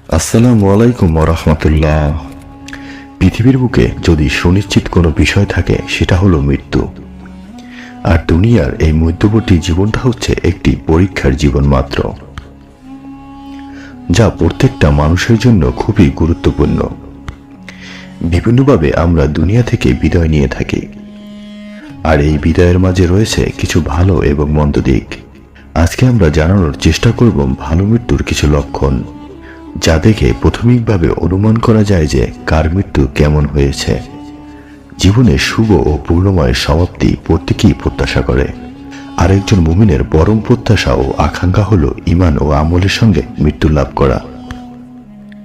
আসসালামু আলাইকুম ওয়া রাহমাতুল্লাহ। পৃথিবীর বুকে যদি সুনিশ্চিত কোনো বিষয় থাকে সেটা হলো মৃত্যু। আর দুনিয়ার এই মধ্যবর্তী জীবনটা হচ্ছে একটি পরীক্ষার জীবন মাত্র, যা প্রত্যেকটা মানুষের জন্য খুবই গুরুত্বপূর্ণ। বিভিন্নভাবে আমরা দুনিয়া থেকে বিদায় নিয়ে থাকি, আর এই বিদায়ের মাঝে রয়েছে কিছু ভালো এবং মন্দ দিক। আজকে আমরা জানানোর চেষ্টা করব ভালো মৃত্যুর কিছু লক্ষণ, যা দেখে প্রাথমিকভাবে অনুমান করা যায় যে কার মৃত্যু কেমন হয়েছে। জীবনের শুভ ও পূর্ণময় সমাপ্তি প্রত্যেকেই প্রত্যাশা করে। আরেকজন মুমিনের পরম প্রত্যাশা ও আকাঙ্ক্ষা হলো ঈমান ও আমলের সঙ্গে মৃত্যু লাভ করা।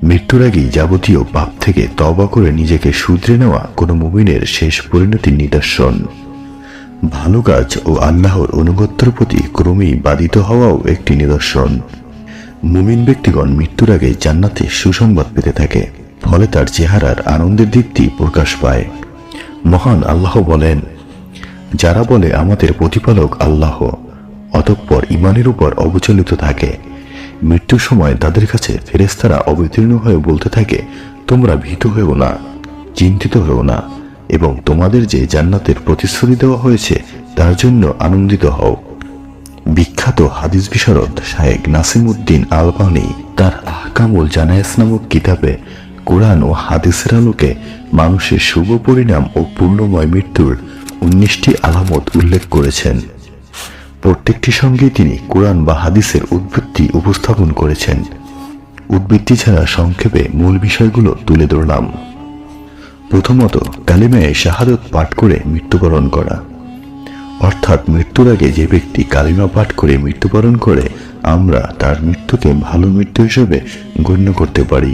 মৃত্যুর আগেই যাবতীয় পাপ থেকে তওবা করে নিজেকে শুধরে নেওয়া কোনো মুমিনের শেষ পরিণতির নিদর্শন। ভালো কাজ ও আল্লাহর অনুগত্যের প্রতি ক্রমেই বাধিত হওয়াও একটি নিদর্শন। মুমিন ব্যক্তিগণ মৃত্যুর আগে জান্নাতে সুসংবাদ পেতে থাকে, ফলে তার চেহারার আনন্দের দিকটি প্রকাশ পায়। মহান আল্লাহ বলেন, যারা বলে আমাদের প্রতিপালক আল্লাহ, অতঃপর ঈমানের উপর অবিচলিত থাকে, মৃত্যুর সময় তাদের কাছে ফেরেশতারা অবতীর্ণ হয়ে বলতে থাকে, তোমরা ভীত হয়েও না, চিন্তিত হয়েও না, এবং তোমাদের যে জান্নাতের প্রতিশ্রুতি দেওয়া হয়েছে তার জন্য আনন্দিত হও। বিখ্যাত হাদিস বিশারদ শায়েখ নাসিমউদ্দিন আলবানী তার আহকামুল জানায়েজ নামক কিতাবে কোরআন ও হাদিসের আলোকে মানুষের শুভ পরিণাম ও পূর্ণময় মৃত্যুর 19টি আলামত উল্লেখ করেছেন। প্রত্যেকটি সঙ্গে তিনি কোরআন বা হাদিসের উদ্বৃত্তি উপস্থাপন করেছেন। উদ্বৃত্তি ছাড়া সংক্ষেপে মূল বিষয়গুলো তুলে ধরলাম। প্রথমত, কালিমায়ে শাহাদত পাঠ করে মৃত্যুবরণ করা, অর্থাৎ মৃত্যুর আগে যে ব্যক্তি কালিমা পাঠ করে মৃত্যুবরণ করে, আমরা তার মৃত্যুকে ভালো মৃত্যু হিসেবে গণ্য করতে পারি।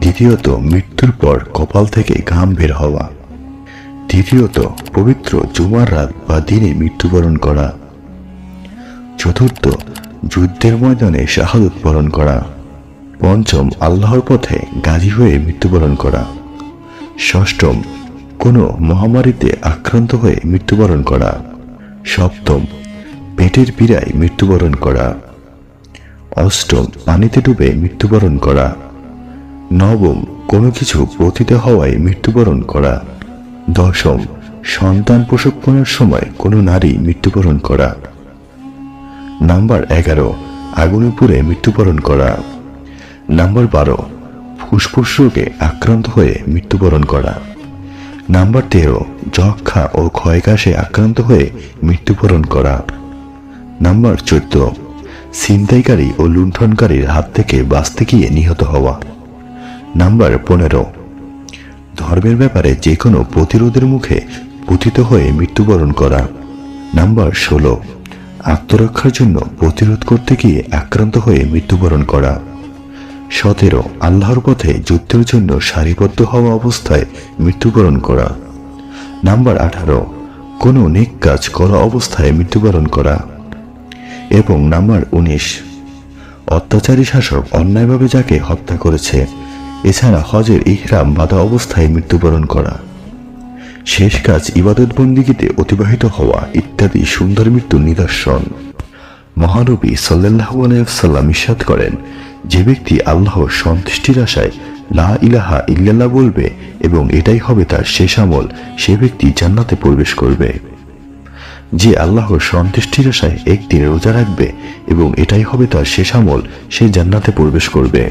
দ্বিতীয়ত, মৃত্যুর পর কপাল থেকে ঘাম বের হওয়া। তৃতীয়ত, পবিত্র জুমার রাত বা দিনে মৃত্যুবরণ করা। চতুর্থ, যুদ্ধের ময়দানে শাহাদত বরণ করা। পঞ্চম, আল্লাহর পথে গাজী হয়ে মৃত্যুবরণ করা। ষষ্ঠম, কোনো মহামারীতে আক্রান্ত হয়ে মৃত্যুবরণ করা। সপ্তম, পেটের পীড়ায় মৃত্যুবরণ করা। অষ্টম, পানিতে ডুবে মৃত্যুবরণ করা। নবম, কোনো কিছু পতিত হওয়ায় মৃত্যুবরণ করা। দশম, সন্তান প্রসব করার সময় কোনো নারী মৃত্যুবরণ করা। নাম্বার 11, আগুনে পুড়ে মৃত্যুবরণ করা। নাম্বার 12, ফুসফুস রোগে আক্রান্ত হয়ে মৃত্যুবরণ করা। নাম্বার 13, যক্ষা ও ক্ষয়কাশে আক্রান্ত হয়ে মৃত্যুবরণ করা। নাম্বার 14, ছিনতাইকারী ও লুণ্ঠনকারীর হাত থেকে বাঁচতে গিয়ে নিহত হওয়া। নাম্বার 15, ধর্মের ব্যাপারে যে কোনো প্রতিরোধের মুখে পতিত হয়ে মৃত্যুবরণ করা। নাম্বার 16, আত্মরক্ষার জন্য প্রতিরোধ করতে গিয়ে আক্রান্ত হয়ে মৃত্যুবরণ করা। 17, আল্লাহর পথে যুদ্ধের জন্য সারিবদ্ধ হওয়া অবস্থায় মৃত্যুবরণ করা। নাম্বার 18, কোনো নেক কাজ করা অবস্থায় মৃত্যুবরণ করা। এবং নাম্বার 19, অত্যাচারী শাসক অন্যায়ভাবে যাকে হত্যা করেছে, এছাড়া হজের ইহরাম বাঁধা অবস্থায় মৃত্যুবরণ করা। শেষ কাজ ইবাদত বন্দিগিতে অতিবাহিত হওয়া ইত্যাদি সুন্দর মৃত্যুর নিদর্শন। মহানবী সাল্লাল্লাহু আলাইহি ওয়াসাল্লাম ইরশাদ করেন, যে ব্যক্তি আল্লাহর সন্তুষ্টির আশায় লা ইলাহা ইল্লাল্লাহ বলবে এবং এটাই হবে তার শেষ আমল, সে ব্যক্তি জান্নাতে প্রবেশ করবে। যে আল্লাহর সন্তুষ্টির আশায় একদিন রোজা রাখবে এবং এটাই হবে তার শেষ আমল, সে জান্নাতে প্রবেশ করবে।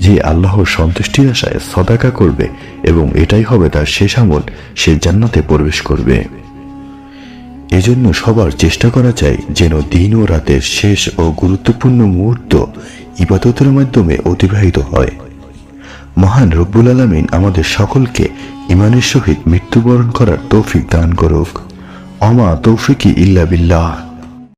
যে আল্লাহর সন্তুষ্টির আশায় সদাকা করবে এবং এটাই হবে তার শেষ আমল, সে জান্নাতে প্রবেশ করবে। এজন্য সবার চেষ্টা করা চাই যেন দিন ও রাতের শেষ ও গুরুত্বপূর্ণ মুহূর্ত ইবাদতের মাধ্যমে অতিবাহিত হয়। মহান রব্বুল আলামিন আমাদের সকলকে ঈমানের সহিত মৃত্যুবরণ করার তৌফিক দান করুক। আমা তৌফিকি ইল্লা বিল্লাহ।